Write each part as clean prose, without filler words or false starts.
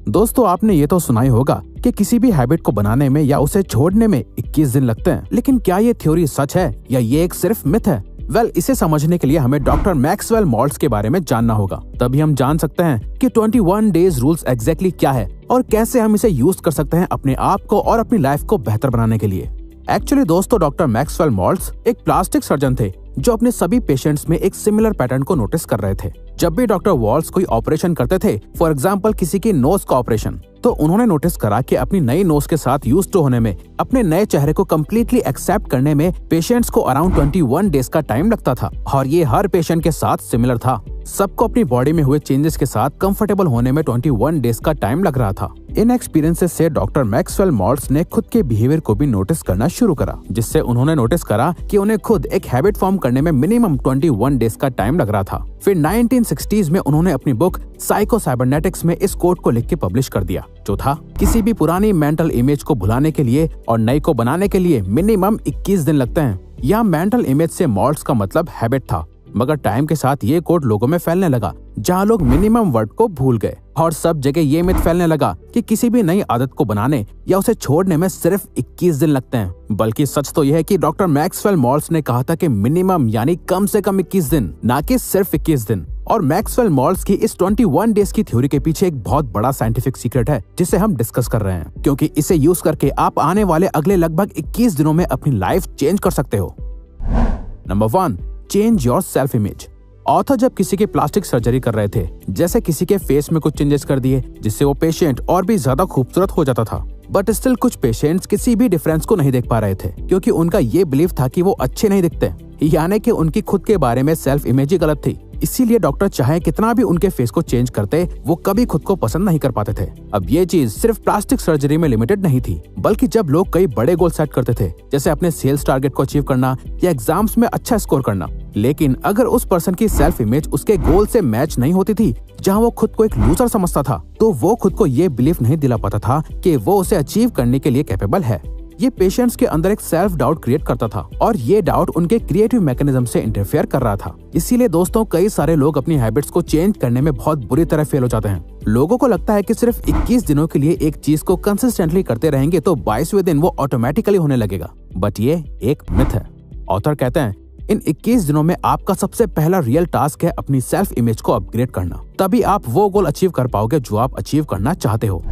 दोस्तों, आपने ये तो सुना ही होगा कि किसी भी हैबिट को बनाने में या उसे छोड़ने में 21 दिन लगते हैं। लेकिन क्या ये थ्योरी सच है या ये एक सिर्फ मिथ है? इसे समझने के लिए हमें डॉक्टर मैक्सवेल मॉल्ट्स के बारे में जानना होगा। तभी हम जान सकते हैं कि 21 डेज रूल्स एग्जैक्टली क्या है और कैसे हम इसे यूज कर सकते हैं अपने आप को और अपनी लाइफ को बेहतर बनाने के लिए। एक्चुअली दोस्तों, डॉक्टर मैक्सवेल मॉल्ट्स एक प्लास्टिक सर्जन थे जो अपने सभी पेशेंट्स में एक सिमिलर पैटर्न को नोटिस कर रहे थे। जब भी डॉक्टर वॉल्स कोई ऑपरेशन करते थे, फॉर एग्जांपल किसी की नोज का ऑपरेशन, तो उन्होंने नोटिस करा कि अपनी नई नोज के साथ यूज्ड टू होने में, अपने नए चेहरे को कम्प्लीटली एक्सेप्ट करने में पेशेंट्स को अराउंड 21 डेज का टाइम लगता था। और ये हर पेशेंट के साथ सिमिलर था। सबको अपनी बॉडी में हुए चेंजेस के साथ कंफर्टेबल होने में 21 डेज का टाइम लग रहा था। इन एक्सपीरियंसेस से डॉक्टर मैक्सवेल मॉल्ट्स ने खुद के बिहेवियर को भी नोटिस करना शुरू करा, जिससे उन्होंने नोटिस करा कि उन्हें खुद एक हैबिट फॉर्म करने में मिनिमम 21 डेज का टाइम लग रहा था। फिर 1960s में उन्होंने अपनी बुक साइको साइबरनेटिक्स में इस कोट को लिख के पब्लिश कर दिया, जो था किसी भी पुरानी मेंटल इमेज को भुलाने के लिए और नई को बनाने के लिए मिनिमम 21 दिन लगते हैं। यह मेंटल इमेज से मॉल्ट्स का मतलब हैबिट था, मगर टाइम के साथ ये कोट लोगों में फैलने लगा, जहाँ लोग मिनिमम वर्ड को भूल गए और सब जगह ये मिथ फैलने लगा कि किसी भी नई आदत को बनाने या उसे छोड़ने में सिर्फ 21 दिन लगते हैं। बल्कि सच तो यह है कि डॉक्टर मैक्सवेल मॉल्ट्स ने कहा था कि मिनिमम यानी कम से कम 21 दिन, ना कि सिर्फ 21 दिन। और मैक्सवेल मॉल्ट्स की इस 21 डेज की थ्योरी के पीछे एक बहुत बड़ा साइंटिफिक सीक्रेट है, जिसे हम डिस्कस कर रहे हैं, क्योंकि इसे यूज करके आप आने वाले अगले लगभग 21 दिनों में अपनी लाइफ चेंज कर सकते हो। Number 1, change your self image. Author जब किसी की प्लास्टिक सर्जरी कर रहे थे, जैसे किसी के फेस में कुछ चेंजेस कर दिए जिससे वो पेशेंट और भी ज्यादा खूबसूरत हो जाता था, बट स्टिल कुछ पेशेंट्स किसी भी डिफरेंस को नहीं देख पा रहे थे, क्योंकि उनका ये बिलीफ था कि वो अच्छे नहीं दिखते, यानी कि उनकी खुद के बारे में सेल्फ इमेज ही गलत थी। इसीलिए डॉक्टर चाहे कितना भी उनके फेस को चेंज करते, वो कभी खुद को पसंद नहीं कर पाते थे। अब ये चीज सिर्फ प्लास्टिक सर्जरी में लिमिटेड नहीं थी, बल्कि जब लोग कई बड़े गोल सेट करते थे, जैसे अपने सेल्स टारगेट को अचीव करना या एग्जाम्स में अच्छा स्कोर करना, लेकिन अगर उस पर्सन की सेल्फ इमेज उसके गोल से मैच नहीं होती थी, जहाँ वो खुद को एक लूजर समझता था, तो वो खुद को ये बिलीफ नहीं दिला पाता था कि वो उसे अचीव करने के लिए कैपेबल है। ये पेशेंट्स के अंदर एक सेल्फ डाउट क्रिएट करता था और ये डाउट उनके क्रिएटिव मैकेनिज्म से इंटरफेयर कर रहा था। इसीलिए दोस्तों, कई सारे लोग अपनी हैबिट्स को चेंज करने में बहुत बुरी तरह फेल हो जाते हैं। लोगों को लगता है कि सिर्फ 21 दिनों के लिए एक चीज को कंसिस्टेंटली करते रहेंगे तो 22वें दिन वो ऑटोमेटिकली होने लगेगा, बट ये एक मिथ है। ऑथर कहते हैं, इन 21 दिनों में आपका सबसे पहला रियल टास्क है अपनी सेल्फ इमेज को अपग्रेड करना। तभी आप वो गोल अचीव कर पाओगे जो आप अचीव करना चाहते हो।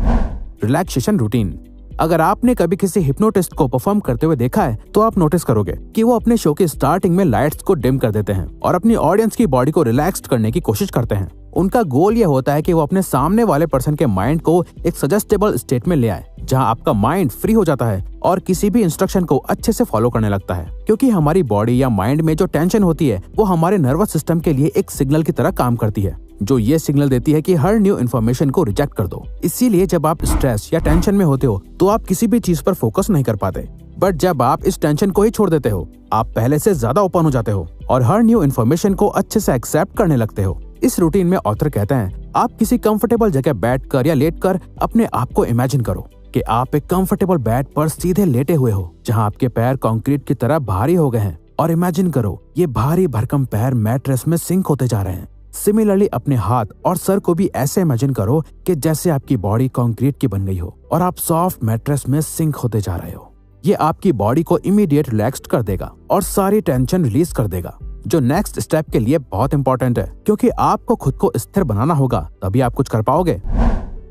Relaxation routine. अगर आपने कभी किसी हिप्नोटिस्ट को परफॉर्म करते हुए देखा है, तो आप नोटिस करोगे कि वो अपने शो की स्टार्टिंग में लाइट्स को डिम कर देते हैं और अपनी ऑडियंस की बॉडी को रिलैक्स्ड करने की कोशिश करते हैं। उनका गोल ये होता है कि वो अपने सामने वाले पर्सन के माइंड को एक सजेस्टेबल स्टेट में ले आए, जहां आपका माइंड फ्री हो जाता है और किसी भी इंस्ट्रक्शन को अच्छे से फॉलो करने लगता है। क्योंकि हमारी बॉडी या माइंड में जो टेंशन होती है, वो हमारे नर्वस सिस्टम के लिए एक सिग्नल की तरह काम करती है, जो ये सिग्नल देती है कि हर न्यू इन्फॉर्मेशन को रिजेक्ट कर दो। इसीलिए जब आप स्ट्रेस या टेंशन में होते हो, तो आप किसी भी चीज पर फोकस नहीं कर पाते, बट जब आप इस टेंशन को ही छोड़ देते हो, आप पहले से ज्यादा ओपन हो जाते हो और हर न्यू इन्फॉर्मेशन को अच्छे से एक्सेप्ट करने लगते हो। इस रूटीन में ऑथर कहते हैं, आप किसी कंफर्टेबल जगह बैठकर या लेटकर अपने आप को इमेजिन करो कि आप एक कंफर्टेबल बेड पर सीधे लेटे हुए हो, जहां आपके पैर कंक्रीट की तरह भारी हो गए हैं, और इमेजिन करो ये भारी भरकम पैर मैट्रेस में सिंक होते जा रहे हैं। सिमिलरली अपने हाथ और सर को भी ऐसे इमेजिन करो कि जैसे आपकी बॉडी कंक्रीट की बन गई हो और आप सॉफ्ट मैट्रेस में सिंक होते जा रहे हो। ये आपकी बॉडी को इमीडिएट रिलैक्स्ड कर देगा और सारी टेंशन रिलीज कर देगा, जो नेक्स्ट स्टेप के लिए बहुत इंपॉर्टेंट है, क्योंकि आपको खुद को स्थिर बनाना होगा, तभी आप कुछ कर पाओगे।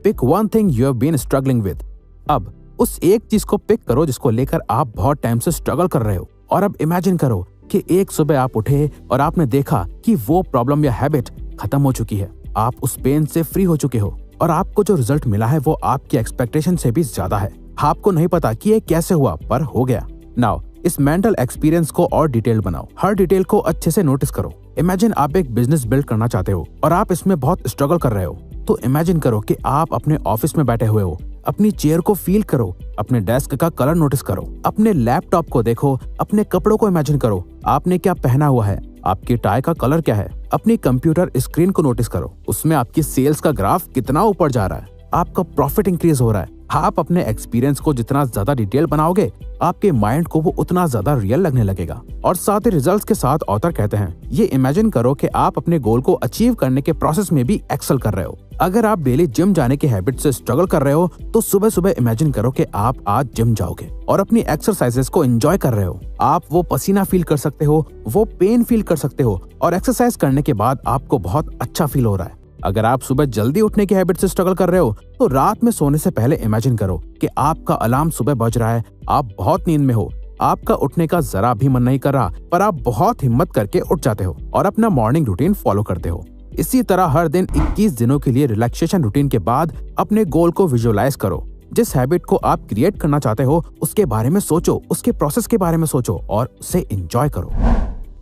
Pick one thing you have been struggling with. अब उस एक चीज को पिक करो जिसको लेकर आप बहुत टाइम से स्ट्रगल कर रहे हो, और अब इमेजिन करो कि एक सुबह आप उठे और आपने देखा कि वो प्रॉब्लम या हैबिट खत्म हो चुकी है, आप उस पेन से फ्री हो चुके हो और आपको जो रिजल्ट मिला है वो आपकी एक्सपेक्टेशन से भी ज्यादा है। आपको नहीं पता कि ये कैसे हुआ, पर हो गया। नाउ इस मेंटल एक्सपीरियंस को और डिटेल बनाओ, हर डिटेल को अच्छे से नोटिस करो। इमेजिन आप एक बिजनेस बिल्ड करना चाहते हो और आप इसमें बहुत स्ट्रगल कर रहे हो, तो इमेजिन करो कि आप अपने ऑफिस में बैठे हुए हो, अपनी चेयर को फील करो, अपने डेस्क का कलर नोटिस करो, अपने लैपटॉप को देखो, अपने कपड़ों को इमेजिन करो, आपने क्या पहना हुआ है, आपकी टाई का कलर क्या है, अपनी कंप्यूटर स्क्रीन को नोटिस करो, उसमें आपकी सेल्स का ग्राफ कितना ऊपर जा रहा है, आपका प्रॉफिट इंक्रीज हो रहा है आप अपने एक्सपीरियंस को जितना ज्यादा डिटेल बनाओगे, आपके माइंड को वो उतना ज्यादा रियल लगने लगेगा। और साथ ही रिजल्ट्स के साथ ऑथर कहते हैं, ये इमेजिन करो कि आप अपने गोल को अचीव करने के प्रोसेस में भी एक्सेल कर रहे हो। अगर आप डेली जिम जाने की हैबिट से स्ट्रगल कर रहे हो तो सुबह सुबह इमेजिन करो कि आप आज जिम जाओगे और अपनी एक्सरसाइजेस को एंजॉय कर रहे हो। आप वो पसीना फील कर सकते हो, वो पेन फील कर सकते हो और एक्सरसाइज करने के बाद आपको बहुत अच्छा फील हो रहा है। अगर आप सुबह जल्दी उठने की हैबिट से स्ट्रगल कर रहे हो तो रात में सोने से पहले इमेजिन करो कि आपका अलार्म सुबह बज रहा है, आप बहुत नींद में हो, आपका उठने का जरा भी मन नहीं कर रहा, पर आप बहुत हिम्मत करके उठ जाते हो और अपना मॉर्निंग रूटीन फॉलो करते हो। इसी तरह हर दिन 21 दिनों के लिए रिलैक्सेशन रूटीन के बाद अपने गोल को विजुअलाइज करो। जिस हैबिट को आप क्रिएट करना चाहते हो उसके बारे में सोचो, उसके प्रोसेस के बारे में सोचो और उसे एंजॉय करो।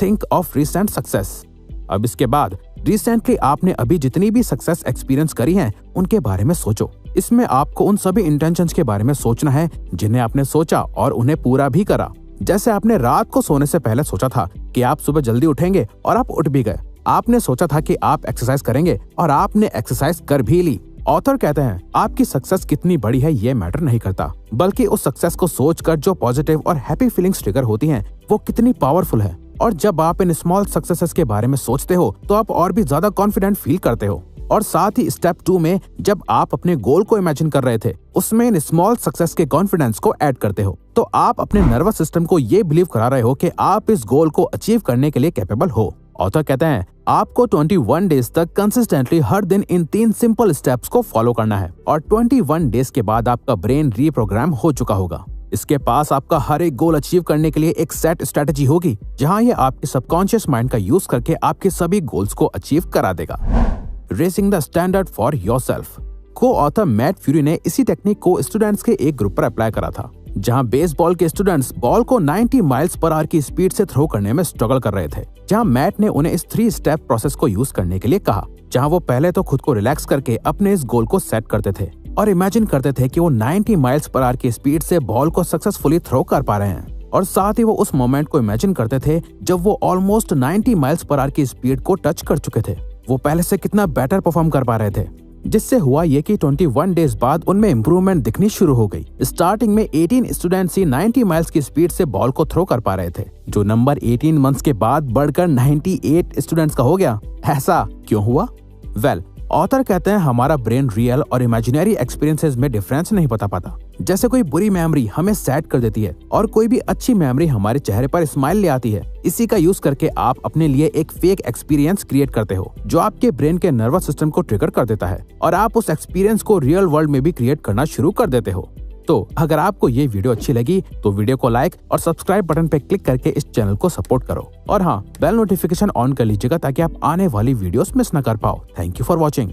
Think of recent success. अब इसके बाद रिसेंटली आपने अभी जितनी भी सक्सेस एक्सपीरियंस करी हैं उनके बारे में सोचो। इसमें आपको उन सभी इंटेंशंस के बारे में सोचना है जिन्हें आपने सोचा और उन्हें पूरा भी करा। जैसे आपने रात को सोने से पहले सोचा था कि आप सुबह जल्दी उठेंगे और आप उठ भी गए। आपने सोचा था कि आप एक्सरसाइज करेंगे और आपने एक्सरसाइज कर भी ली। ऑथर कहते हैं, आपकी सक्सेस कितनी बड़ी है ये मैटर नहीं करता, बल्कि उस सक्सेस को सोचकर जो पॉजिटिव और हैप्पी फीलिंग्स ट्रिगर होती हैं वो कितनी पावरफुल है। और जब आप इन स्मॉल सक्सेसेस के बारे में सोचते हो तो आप और भी ज्यादा कॉन्फिडेंट फील करते हो। और साथ ही स्टेप 2 में जब आप अपने गोल को इमेजिन कर रहे थे उसमें इन स्मॉल सक्सेस के कॉन्फिडेंस को ऐड करते हो, तो आप अपने नर्वस सिस्टम को ये बिलीव करा रहे हो कि आप इस गोल को अचीव करने के लिए कैपेबल हो। ऑथर कहते हैं, आपको 21 डेज तक कंसिस्टेंटली हर दिन इन 3 सिंपल स्टेप्स को फॉलो करना है और 21 डेज के बाद आपका ब्रेन रीप्रोग्राम हो चुका होगा। इसके पास आपका हर एक गोल अचीव करने के लिए एक सेट स्ट्रेटेजी होगी जहां ये आपके सबकॉन्शियस माइंड का यूज करके आपके सभी गोल्स को अचीव करा देगा। Racing the standard for yourself. को ऑथर मैट फ्यूरी ने इसी टेक्निक को स्टूडेंट्स के एक ग्रुप पर अप्लाई करा था, जहां बेसबॉल के स्टूडेंट्स बॉल को 90 माइल्स पर आवर की स्पीड से थ्रो करने में स्ट्रगल कर रहे थे। जहां मैट ने उन्हें इस 3 स्टेप प्रोसेस को यूज करने के लिए कहा, जहां वो पहले तो खुद को रिलैक्स करके अपने इस गोल को सेट करते थे और इमेजिन करते थे कि वो 90 माइल्स पर आवर की स्पीड से बॉल को सक्सेसफुली थ्रो कर पा रहे हैं, और साथ ही वो उस मोमेंट को इमेजिन करते थे जब वो ऑलमोस्ट 90 माइल्स पर आवर की स्पीड को टच कर चुके थे। वो पहले से कितना बेटर परफॉर्म कर पा रहे थे, जिससे हुआ ये कि 21 डेज बाद उनमें इम्प्रूवमेंट दिखनी शुरू हो गई। स्टार्टिंग में 18 स्टूडेंट्स ही 90 माइल्स की स्पीड से बॉल को थ्रो कर पा रहे थे, जो नंबर 18 मंथ्स के बाद बढ़कर 98 स्टूडेंट्स का हो गया। ऐसा क्यों हुआ? ऑथर कहते हैं, हमारा ब्रेन रियल और इमेजिनरी एक्सपीरियंसेस में डिफरेंस नहीं बता पाता। जैसे कोई बुरी मेमोरी हमें सैड कर देती है और कोई भी अच्छी मेमोरी हमारे चेहरे पर स्माइल ले आती है। इसी का यूज करके आप अपने लिए एक फेक एक्सपीरियंस क्रिएट करते हो जो आपके ब्रेन के नर्वस सिस्टम को ट्रिगर कर देता है और आप उस एक्सपीरियंस को रियल वर्ल्ड में भी क्रिएट करना शुरू कर देते हो। तो अगर आपको ये वीडियो अच्छी लगी तो वीडियो को लाइक और सब्सक्राइब बटन पे क्लिक करके इस चैनल को सपोर्ट करो, और हाँ, बेल नोटिफिकेशन ऑन कर लीजिएगा ताकि आप आने वाली वीडियोस मिस न कर पाओ। Thank you for watching.